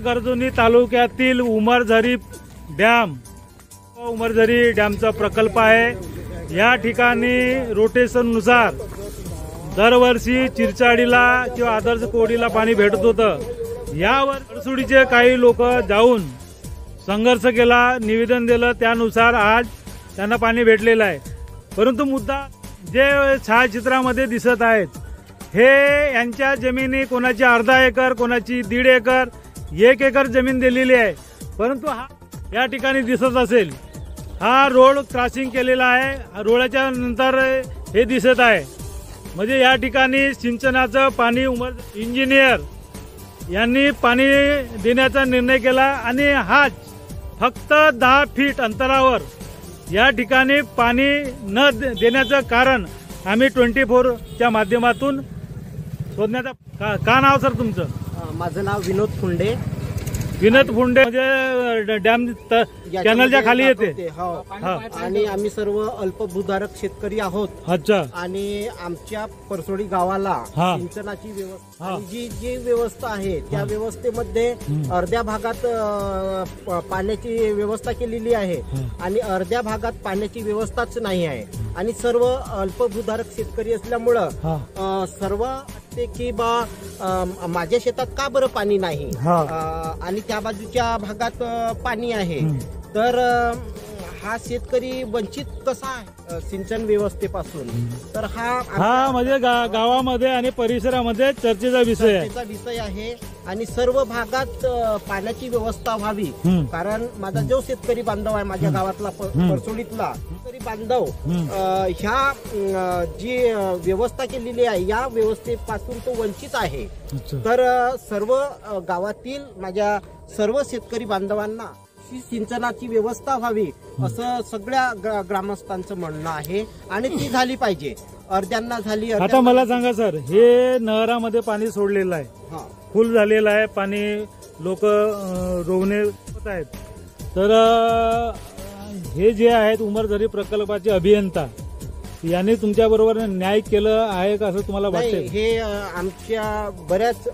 इचलकरंजी तालुक्यातील उमरझरी डॅमचा प्रकल्प आहे। या ठिकाणी रोटेशन नुसार दरवर्षी चिरचाडीला किंवा आदर्श कोडीला पाणी भेटत होतं। यावर परसुडीचे काही लोक जाऊन संघर्ष केला, निवेदन दिलं, त्यानुसार आज त्यांना पाणी भेटलेलं आहे। परंतु मुद्दा जे छायाचित्रामध्ये दिसत आहेत हे यांच्या जमिनी कोणाची अर्धा एकर, कोणाची 1.5 एकर, 1 एकर जमीन दिलेली आहे। परंतु हा या ठिकाणी दिसत असेल हा रोड क्रॉसिंग केलेला आहे। रोडाच्या नंतर हे दिसत आहे, म्हणजे या ठिकाणी सिंचनाचं पाणी इंजिनियर यांनी पाणी देण्याचा निर्णय केला आणि हाच फक्त 10 फीट अंतरावर या ठिकाणी पाणी न देण्याचं कारण आम्ही 24च्या माध्यमातून शोधण्याचा का नाव सर तुमचं? माझं नाव विनोद फुंडे। विनोद फुंडे म्हणजे डॅम कॅनलच्या खाली येते। आणि आम्ही सर्व अल्पभूधारक शेतकरी आहोत। अच्छा। आणि आमच्या परसोडी गावाला सिंचनाची व्यवस्था जी व्यवस्था आहे त्या व्यवस्थेमध्ये अर्ध्या भागात पाण्याची व्यवस्था केलेली आहे आणि अर्ध्या भागात पाण्याची व्यवस्थाच नाही आहे। आणि सर्व अल्पभूधारक शेतकरी असल्यामुळं सर्व की बा माझ्या शेतात का बरं पाणी नाही आणि त्या बाजूच्या भागात पाणी आहे, तर हा शेतकरी वंचित कसा आहे सिंचन व्यवस्थेपासून? तर हा म्हणजे गावामध्ये आणि परिसरामध्ये चर्चेचा विषय आहे। आणि सर्व भागात पाण्याची व्यवस्था व्हावी, कारण माझा जो शेतकरी बांधव आहे माझ्या गावातला परसोडीतला शेतकरी बांधव ह्या जी व्यवस्था केलेली आहे या व्यवस्थेपासून तो वंचित आहे। तर सर्व गावातील माझ्या सर्व शेतकरी बांधवांना सिंचनाची व्यवस्था व्हावी असं सगळ्या ग्रामस्थांचं म्हणणं आहे आणि ती झाली पाहिजे। अर्ध्यांना झाली। आता मला सांगा सर, हे नहरामध्ये पाणी सोडलेलं आहे, फुल झालेलं आहे पाणी, लोक रोवणे होत आहेत, तर हे जे आहेत उमरझरी प्रकल्पाचे अभियंता यांनी तुमच्या बरोबर न्याय केलं आहे का असं तुम्हाला वाटतं? हे आमच्या बऱ्याच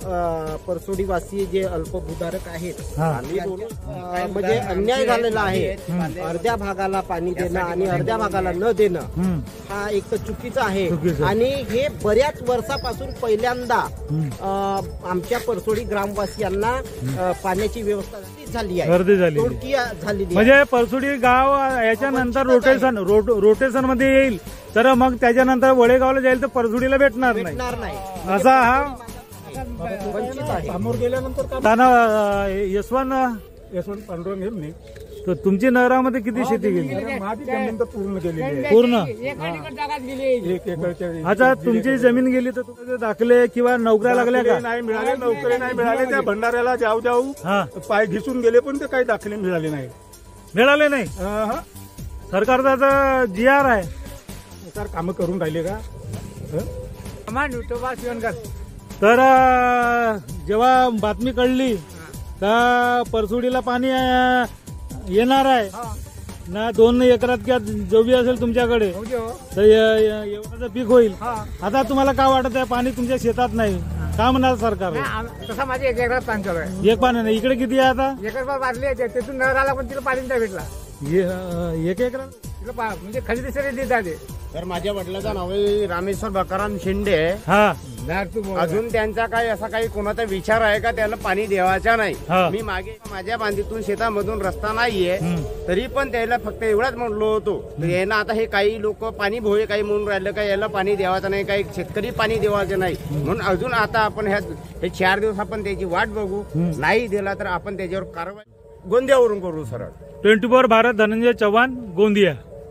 परसोडीवासी जे अल्पभूधारक आहेत म्हणजे अन्याय झालेला आहे। अर्ध्या भागाला पाणी देणं आणि अर्ध्या भागाला न देणं हा एक तर चुकीचा आहे। आणि हे बऱ्याच वर्षापासून पहिल्यांदा आमच्या परसोडी ग्रामवासियांना पाण्याची व्यवस्था झाली आहे, झाली। म्हणजे परसोडी गाव याच्यानंतर रोटेशन मध्ये येईल, तर मग त्याच्यानंतर वडेगावला जाईल तर परसोडीला भेटणार नाही असा हा वंचित आहे। समोर गेल्यानंतर यशवंत पांडुरंग हे तर तुमची नहरामध्ये किती शेती गेली? माझी जमीन तर पूर्ण गेलेली आहे, पूर्ण 1 एकरच्या। अच्छा, तुमची जमीन गेली तर तुम्हाला दाखले किंवा नोकऱ्या लागल्या का? नाही मिळाले, नोकरी नाही मिळाले। त्या भंडाऱ्याला जाऊ पाय घिसून गेले पण ते काही दाखले मिळाले नाही। सरकारचा GR आहे, सर काम करून राहिले का? तर जेव्हा बातमी कळली का परसोडीला पाणी येणार आहे ना, 2 एकरात किंवा जो बी असेल तुमच्याकडे तर एवढं पीक होईल, आता तुम्हाला काय वाटत आहे? पाणी तुमच्या शेतात नाही का म्हणाल सरकार? तसा माझ्या 1 एकरात पाणी चालू आहे। एक पाणी नाही, इकडे किती आहे आता? 1 एकर बाजली आहे, त्यातून नळ आला पण तिला पाणी नाही भेटला। 1 एकरात म्हणजे खरेदी सगळी देत आहे। तर माझ्या वडिलाचं नाव आहे रामेश्वर बकाराम शिंदे। अजून त्यांचा काही असा काही कोणाचा विचार आहे का त्याला पाणी द्यावायचा नाही? मी मागे माझ्या बांधीतून शेतामधून रस्ता नाहीये तरी पण त्याला फक्त एवढाच म्हणलो होतो, तर यांना आता हे काही लोक पाणी भोये काही म्हणून राहिलं का याला पाणी द्यावायचं नाही, काही शेतकरी पाणी द्यावायचं नाही म्हणून अजून आता आपण हे 4 दिवस आपण त्याची वाट बघू, नाही दिला तर आपण त्याच्यावर कारवाई गोंदियावरून करू सरळ। 24 भारत, धनंजय चव्हाण, गोंदिया।